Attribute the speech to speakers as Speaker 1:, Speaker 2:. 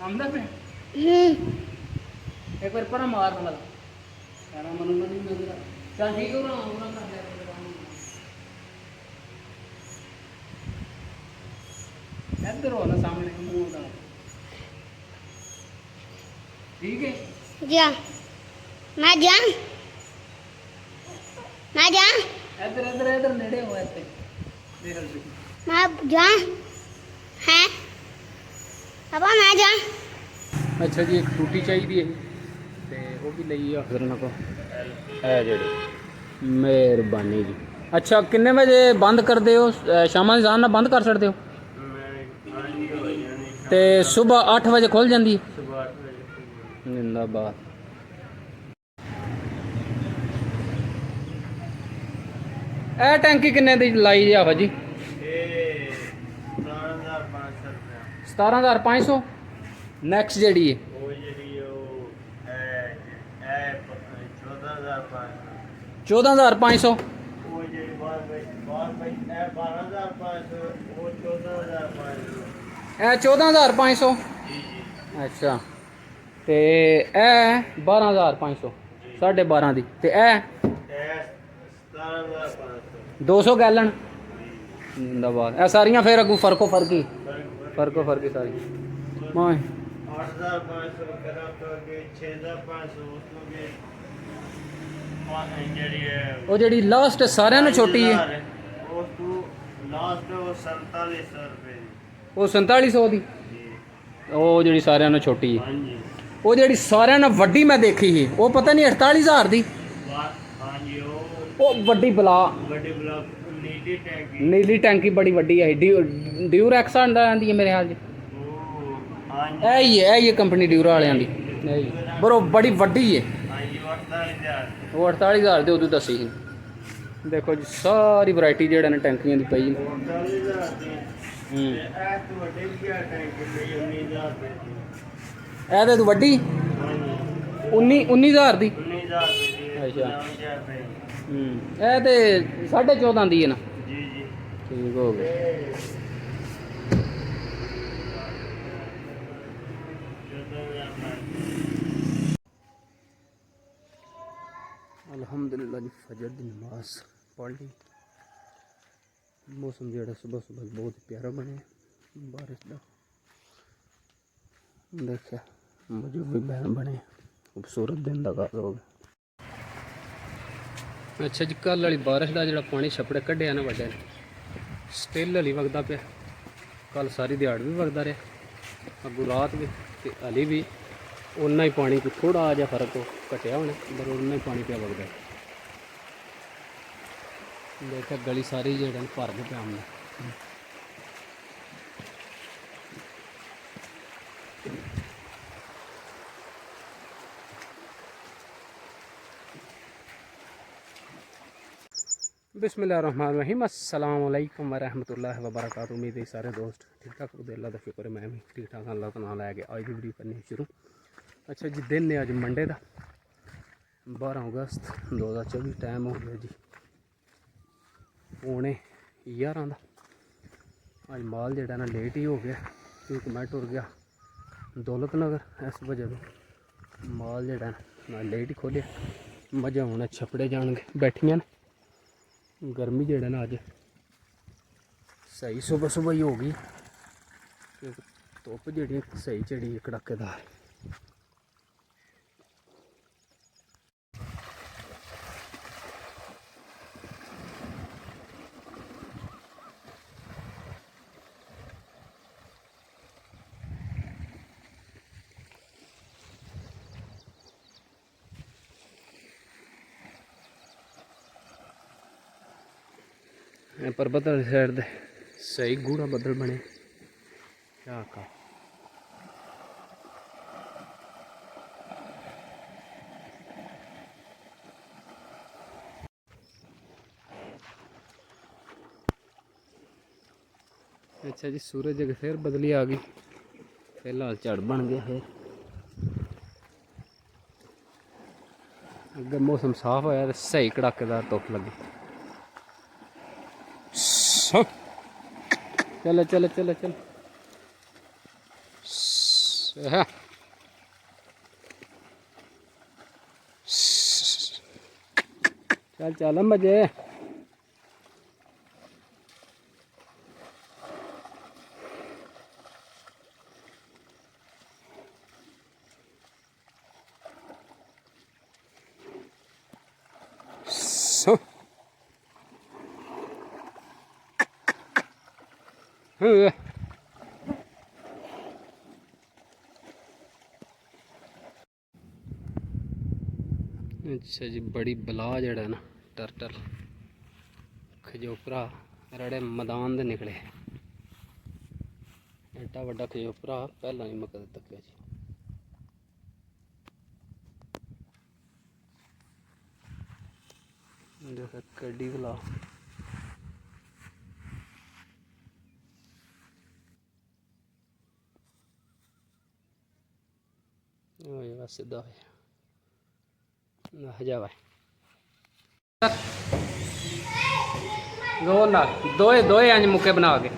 Speaker 1: ਆਉਂਦਾ ਪਿਆ ਇੱਕ ਵਾਰ ਪਰਾਂ ਮਾਰਨ ਲੱਗਾ ਕਹਿਣਾ ਮੈਨੂੰ ਨਹੀਂ ਮਿਲਦਾ ਚੱਲ ਠੀਕ ਹੋ ਰਹਾ ਉਹਨਾਂ ਕਰ ਲਿਆ ਇੱਧਰ ਹੋ ਨਾ ਸਾਹਮਣੇ ਮੂੰਹ ਦਾ ठीक है
Speaker 2: जा मैं जा
Speaker 1: इधर इधर इधर नेड़े हो ऐसे देख लो
Speaker 2: मैं जा है पापा मैं जा
Speaker 1: अच्छा जी एक टूटी चाहिए ते वो भी लई आ फिर ना को है जेड़ी मेहरबानी जी अच्छा किन्ने बजे बंद करते हो शाम जान ना बंद कर सकते हो ते सुबह 8 बजे खुल जाती है जिंदाबाद ए टैंकी किन्ने दी लाई जी आवा जी 17,500 नैक्सट जेडी है 14,500 14,500 अच्छा ते ए 12,500 12.5 दी ते ए 200 गैलन जिंदाबाद ए सारियां फिर अगू फर्को फर्की सारी माए
Speaker 3: 8,500 करा तो 6,500
Speaker 1: वो जेडी लास्ट सारियां नु छोटी है
Speaker 3: उस तो लास्ट वो 4700 रुपए
Speaker 1: वो 4700 दी वो जेडी सारियां नु छोटी है
Speaker 3: हां जी
Speaker 1: वो जेडी सारियां नु वड्डी मैं देखी ही वो पता नहीं 48,000 दी
Speaker 3: हां जी
Speaker 1: वो वड्डी बला
Speaker 3: बड़ी ब्लॉक
Speaker 1: नीली टैंकी बड़ी वड्डी है ड्यूरैक्स आंदी है मेरे ख्याल च
Speaker 3: हां जी
Speaker 1: है ये कंपनी ड्यूरा वालियां दी बरो बड़ी वड्डी है
Speaker 3: हां जी 48,000
Speaker 1: वो 48,000 दे उदू दसी ही देखो जी सारी वैरायटी जेड़े ने टैंकियां दी पई
Speaker 3: 48,000 दी ए तो बड़ी क्या टैंक में 19,000 रुपए दी
Speaker 1: ए ते वड्डी
Speaker 3: हां जी
Speaker 1: 19,000 दी
Speaker 3: 19,000 रुपए दी
Speaker 1: अच्छा।
Speaker 3: 9,000 रुपए
Speaker 1: ए ते 14.5 दी है ना
Speaker 3: जी जी
Speaker 1: ठीक हो गया अल्हम्दुलिल्लाह जी फजर की नमाज पढ़ ली मौसम जो सुबह सुबह बहुत प्यारा बने बारिश का देखा मुझे भी बने खूबसूरत दिन का आगाज हो गया अच्छा जी कल वाली बारिश का जो पानी छपड़े कढ़िया ना व्डे स्टिल हली वगदा पाया कल सारी दिहाड़ भी वगदा रहा अगू रात भी ते हली भी उन्ना ही पानी को थोड़ा जहा फर्क हो घटिया होना पर उन्ना ही पानी पिया वगदा देखा गली सारी जो भर के पिया हमने बिस्मिल्लाहिर्रहमानिर्रहीम अस्सलाम वालेकुम वरहमतुल्लाहि वबरकातुहू। उम्मीद है सारे दोस्त ठीक ठाक होते अल्लाह का शुक्र है मैं भी ठीक ठाक अल्लाह का नाम लैके अज की वीडियो करनी शुरू। अच्छा जी दिन है अज मंडे का 12 अगस्त 2024 टाइम हो गया जी 11:15 का। अज माल जो ना लेट ही हो गया क्योंकि मैं टुर गया दौलत नगर इस वजह तो माल जो ना लेट ही खोलिया मजा होना छपड़े जाने बैठिया ने गर्मी जो ना अज सही सुबह सुबह ही हो गई धुप जी सही चढ़ी कड़ाकेदार। पर्वत वाली साइड दे सही गूढ़ा बदल बने क्या का अच्छा जी सूरज अगर फिर बदली आ गई फिलहाल झड़ बन गया फिर अगर मौसम साफ होया तो सही कड़ाकेदार धुप लगी। चलो चलो चलो चलो है। चल चल मजे। अच्छा जी, बड़ी बला जड़ा ना टर्टल खजोपरा रड़े मैदान दे निकले। एडा वड्डा खजोपरा पहला नहीं मैं कदे तक्या जी। देखो कड्डी बला। बस सीधा जा भाई दो ना दो अंज मुक्के बना के